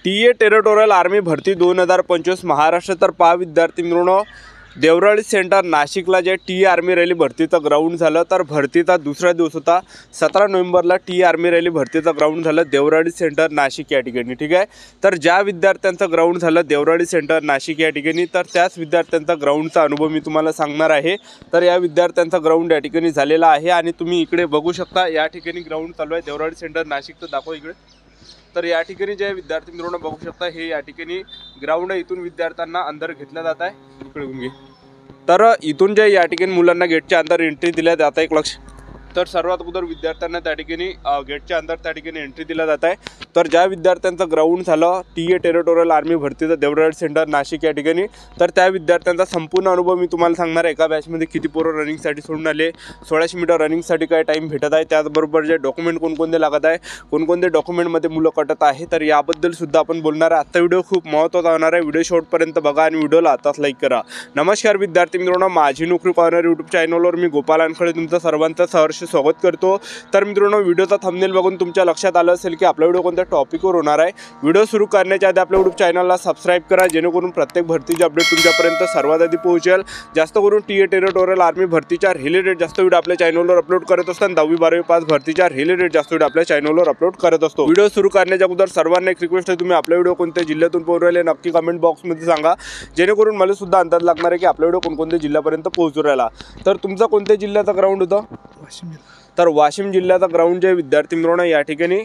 TA territorial army भरती 2025 महाराष्ट्र तर पहा विद्यार्थी मित्रांनो, देवराळी सेंटर नाशिकला जे टी आर्मी रॅली भरतीचं ग्राउंड झालं तर भरतीचा दुसरा दिवस होता। 17 नोव्हेंबरला टी आर्मी रॅली भरतीचं ग्राउंड झालं देवराळी सेंटर नाशिक या ठिकाणी। ठीक आहे, तर ज्या विद्यार्थ्यांचं ग्राउंड झालं देवराळी सेंटर नाशिक या ठिकाणी तर त्याच विद्यार्थ्यांचा ग्राउंडचा अनुभव मी तुम्हाला सांगणार आहे। तर या विद्यार्थ्यांचा ग्राउंड या ठिकाणी झालेला आहे आणि तुम्ही इकडे बघू शकता या ठिकाणी ग्राउंड चालू आहे देवराळी सेंटर नाशिकचं। दाखव इकडे। तर या ठिकाणी जे विद्यार्थी मित्रांनो बघू शकता हे या ठिकाणी ग्राउंड आहे, इथून विद्यार्थ्यांना अंदर घेतलं जात आहे। इकडे घे। तर इथून जे या ठिकाणी मुलांना गेटच्या अंदर एंट्री दिल्या जात आहे। एक लक्ष, तर सर्वात अगोदर विद्यार्थ्यांना त्या ठिकाणी गेटच्या अंदर त्या ठिकाणी एंट्री दिल्या जात आहे। तर ज्या विद्यार्थ्यांचं ग्राउंड झालं टीए टेरिटोरियल आर्मी भरतीचं देवराळी सेंटर नाशिक या ठिकाणी तर त्या विद्यार्थ्यांचा संपूर्ण अनुभव मी तुम्हाला सांगणार आहे। एका बॅचमध्ये किती पोरं रनिंगसाठी सोडून आले, 1600 मीटर रनिंगसाठी काय टाईम भेटत आहे, त्याचबरोबर जे डॉक्युमेंट कोणकोणते लागत आहे, कोणकोणते डॉक्युमेंटमध्ये मुलं कटत आहे, तर याबद्दल सुद्धा आपण बोलणार आहे। आजचा व्हिडिओ खूप महत्त्वाचा होणार आहे, व्हिडिओ शेवटपर्यंत बघा आणि व्हिडिओला आताच लाईक करा। नमस्कार विद्यार्थी मित्रांनो, माझी नोकरी कॉर्नर यूट्यूब चॅनलवर मी गोपाल अनखळे तुमचं सर्वांचं सहर्ष स्वागत करतो। तर मित्रांनो, व्हिडिओचा थंबनेल बघून तुमच्या लक्षात आलं असेल की आपला व्हिडिओ कोणत्या टॉपिकवर होणार आहे। व्हिडिओ सुरू करण्याच्या आधी आपल्या यूट्यूब चॅनलला सबस्क्राइब करा, जेणेकरून प्रत्येक भरतीचे अपडेट तुमच्यापर्यंत सर्वात आधी पोहोचेल। जास्त करून टीए टेरिटोरियल आर्मी भरतीच्या रिलेटेड जास्त व्हिडिओ आपल्या चॅनलवर अपलोड करत असतो आणि 10वी 12वी पास भरतीच्या रिलेटेड जास्त व्हिडिओ आपल्या चॅनलवर अपलोड करत असतो। व्हिडिओ सुरू करण्याच्या अगोदर सर्वांना एक रिक्वेस्ट आहे, तुम्ही आपला व्हिडिओ कोणत्या जिल्ह्यातून पोहोचू राहिले नक्की कमेंट बॉक्समध्ये सांगा, जेणेकरून मला सुद्धा अंदाज लागणार आहे की आपला व्हिडिओ कोणकोणत्या जिल्ह्यापर्यंत पोहोचू राहिला। तर तुमचा कोणत्या जिल्ह्याचा ग्राउंड होता? वाशिम। तर वाशिम जिल्ह्याचा ग्राउंड जे विद्यार्थी मित्रांनो या ठिकाणी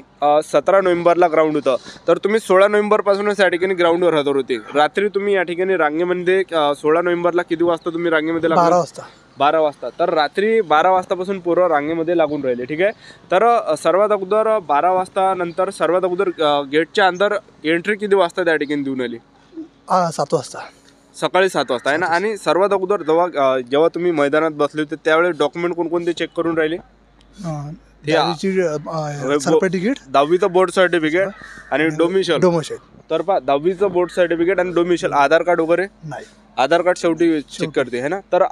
17 नोव्हेंबरला ग्राउंड होतं। तर तुम्ही 16 नोव्हेंबरपासूनच या ठिकाणी ग्राउंडवर हजर होते। रात्री तुम्ही या ठिकाणी रांगेमध्ये 16 नोव्हेंबरला किती वाजता तुम्ही रांगेमध्ये लागला? 12 वाजता। 12 वाजता। तर रात्री 12 वाजतापासून पोरं रांगेमध्ये लागून राहिले। ठीक आहे, तर सर्वात अगोदर 12 वाजता नंतर सर्वात अगोदर गेटच्या अंदर एंट्री किती वाजता त्या ठिकाणी देऊन आली? 7 वाजता। सकाळी 7 वाजता आहे ना। आणि सर्वात अगोदर जेव्हा तुम्ही मैदानात बसले होते त्यावेळेस डॉक्युमेंट कोणकोणते चेक करून राहिले? सर्टिफिकेट, 10वीचं बोर्ड सर्टिफिकेट आणि डोमिशन। तर पहा 10वीचं बोर्ड सर्टिफिकेट आणि डोमिशन, आधार कार्ड वगैरे नाही, आधार कार्ड शेवटी चेक करते है ना। तर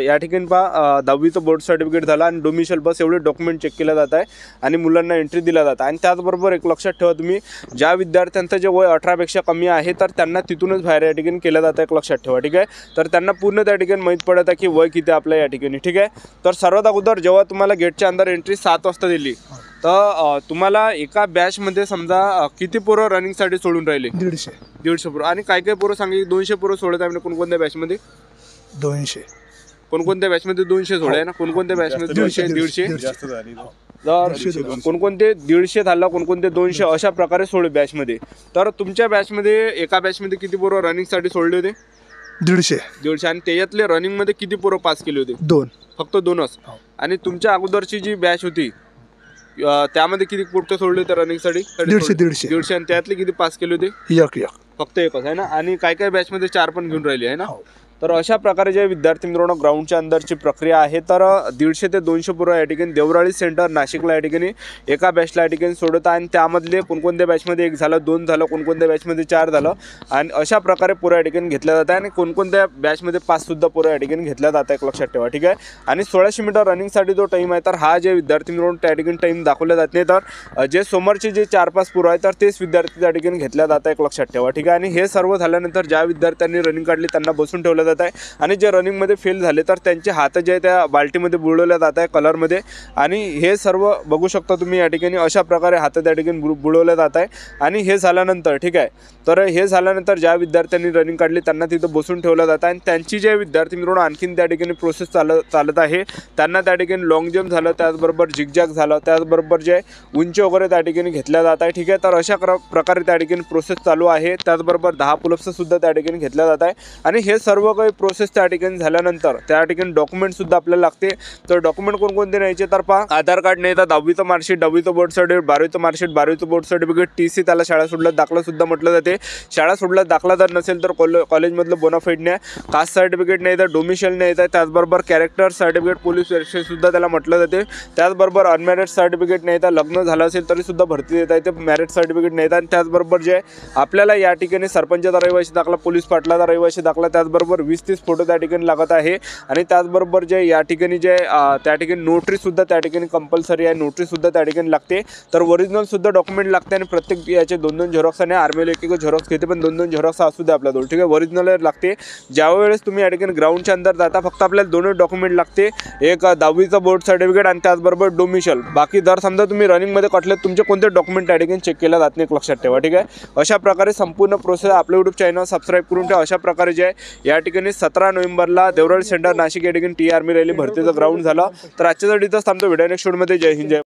या ठिकाणी पहा 10वीचं बोर्ड सर्टिफिकेट झालं आणि डोमिशन बस एवढे डॉक्युमेंट चेक केलं जात आहे आणि मुलांना एंट्री दिला जात आहे। आणि त्याचबरोबर एक लक्षात ठेवा तुम्ही, ज्या विद्यार्थ्यांचं जे वय 18पेक्षा कमी आहे तर त्यांना तिथूनच बाहेर या ठिकाणी केलं जातं, एक लक्षात ठेवा। ठीक आहे, तर त्यांना पूर्ण त्या ठिकाणी माहीत पडत आहे की वय किती आपल्या या ठिकाणी। ठीक आहे, तर सर्वात अगोदर जेव्हा तुम्हाला गेटच्या अंदर एंट्री 7 वाजता दिली तर तुम्हाला एका बॅचमध्ये समजा किती पोरं रनिंगसाठी सोडून राहिले? 150 पोरं। आणि काही काही पोरं सांगितले 200 पोरं सोडत आहे कोणकोणत्या बॅचमध्ये? 200। कोणकोणत्या बॅचमध्ये 200 सोडे आहे ना, कोणकोणत्या बॅचमध्ये 150 जास्त झाली। तर कोणकोणते 150 झाला, कोणकोणते 200 अशा प्रकारे सोडले बॅचमध्ये। तर तुमच्या बॅचमध्ये एका बॅचमध्ये किती पोरं रनिंगसाठी सोडले होते? 150। आणि त्याच्यातले रनिंगमध्ये किती पोरं पास केले होते? 2, फक्त 2च। आणि तुमच्या अगोदरची जी बॅच होती त्यामध्ये किती पोरं सोडले होते रनिंगसाठी? 150। आणि त्यातले किती पास केले होते? एक। फक्त एकच आहे ना। आणि काय काय बॅचमध्ये 4 पण घेऊन राहिली आहे ना। तर अशा प्रकारे जे विद्यार्थी मित्रांनो ग्राउंडच्या अंदरची प्रक्रिया आहे। तर 150 ते 200 पोरं या ठिकाणी देवराळी सेंटर नाशिकला या ठिकाणी एका बॅचला या ठिकाणी सोडत आहे। आणि त्यामधले कोणकोणत्या बॅचमध्ये 1 झालं, 2 झालं, कोणकोणत्या बॅचमध्ये 4 झालं आणि अशा प्रकारे पोरं या ठिकाणी घेतल्या जात आहे। आणि कोणकोणत्या बॅचमध्ये 5 सुद्धा पोरं या ठिकाणी घेतल्या जात आहे, एक लक्षात ठेवा। ठीक आहे, आणि 1600 मीटर रनिंगसाठी जो टाईम आहे तर हा जे विद्यार्थी मित्रांनो त्या ठिकाणी टाईम दाखवला जात नाही, तर जे समोरचे जे 4-5 पोरं आहेत तर तेच विद्यार्थी त्या ठिकाणी घेतल्या जात आहे, एक लक्षात ठेवा। ठीक आहे, आणि हे सर्व झाल्यानंतर ज्या विद्यार्थ्यांनी रनिंग काढली त्यांना बसून ठेवलं जात आहे आणि जे रनिंगमध्ये फेल झाले तर त्यांचे हात जे आहे त्या बाल्टीमध्ये बुडवल्या जात आहे कलरमध्ये। आणि हे सर्व बघू शकता तुम्ही या ठिकाणी अशा प्रकारे हात त्या ठिकाणी बुडवल्या जात आहे। आणि हे झाल्यानंतर ठीक आहे, तर हे झाल्यानंतर ज्या विद्यार्थ्यांनी रनिंग काढली त्यांना तिथं बसून ठेवलं जातं आणि त्यांची जे विद्यार्थी मित्रांनो आणखीन त्या ठिकाणी प्रोसेस चालत आहे। त्यांना त्या ठिकाणी लॉंग जम्प झालं, त्याचबरोबर झिगझॅग झालं, त्याचबरोबर जे उंची वगैरे त्या ठिकाणी घेतल्या जात आहे। ठीक आहे, तर अशा प्रकारे त्या ठिकाणी प्रोसेस चालू आहे। त्याचबरोबर 10 पुलअप्स सुद्धा त्या ठिकाणी घेतल्या जात आहे। आणि हे सर्व काही प्रोसेस त्या ठिकाणी झाल्यानंतर त्या ठिकाणी डॉक्युमेंट सुद्धा आपल्याला लागते। तर डॉक्युमेंट कोणकोणते न्यायचे तर पहा, आधार कार्ड नाही तर 10वीचं मार्कशीट, 10वीचं बोर्ड सर्टिफिकेट, 12वीचं मार्कशीट, 12वीचं बोर्ड सर्टिफिकेट, TC त्याला शाळा सोडला दाखला सुद्धा म्हटलं जाते। शाळा सोडला दाखला जर नसेल तर कॉलेजमधलं बोनाफाईड नाही, कास्ट सर्टिफिकेट नाही तर डोमिशियल नाही तर त्याचबरोबर कॅरेक्टर सर्टिफिकेट, पोलीस वेरिफिकेशन सुद्धा त्याला म्हटलं जाते। त्याचबरोबर अनमॅरिड सर्टिफिकेट नाही तर लग्न झालं असेल तरी सुद्धा भरती देता येते, मॅरिड सर्टिफिकेट नाही। त्याचबरोबर जे आपल्याला या ठिकाणी सरपंचाचा रहिवासी दाखला, पोलीस पाटलाचा रहिवासी दाखला, त्याचबरोबर 20-30 फोटो त्या ठिकाणी लागत आहे. आणि त्याचबरोबर जे या ठिकाणी जे त्या ठिकाणी नोटरीसुद्धा त्या ठिकाणी कंपल्सरी आहे, नोटरीसुद्धा त्या ठिकाणी लागते. तर ओरिजिनलसुद्धा डॉक्युमेंट लागते आणि प्रत्येक याचे 2-2 झेरॉक्स आणि आर्मीला एक झेरॉक्स घेते, पण 2-2 झेरॉक्स असू द्या आपल्याजवळ, ठीक आहे. ओरिजिनल लागते. ज्यावेळेस तुम्ही या ठिकाणी ग्राउंडच्या अंदर जाता फक्त आपल्याला 2 डॉक्युमेंट लागते, एक 10वीचं बोर्ड सर्टिफिकेट आणि त्याचबरोबर डोमिशल. बाकी जर समजा तुम्ही रनिंगमध्ये कटले तुमचे कोणते डॉक्युमेंट त्या ठिकाणी चेक केले जात नाही, लक्षात ठेवा, ठीक आहे. अशा प्रकारे संपूर्ण प्रोसेस आपल्या यूट्यूब चॅनल सबस्क्राईब करून ठेवा. अशा प्रकारे जे आहे या ठिकाणी 17 नोव्हेंबरला देवराळी सेंटर नाशिक या ठिकाणी टी आर्मी रॅली भरतीचं ग्राउंड झालं. तर आजच्या इथंच थांबतो. व्हिडिओ नेक्स्ट शोमध्ये. जय हिंद, जय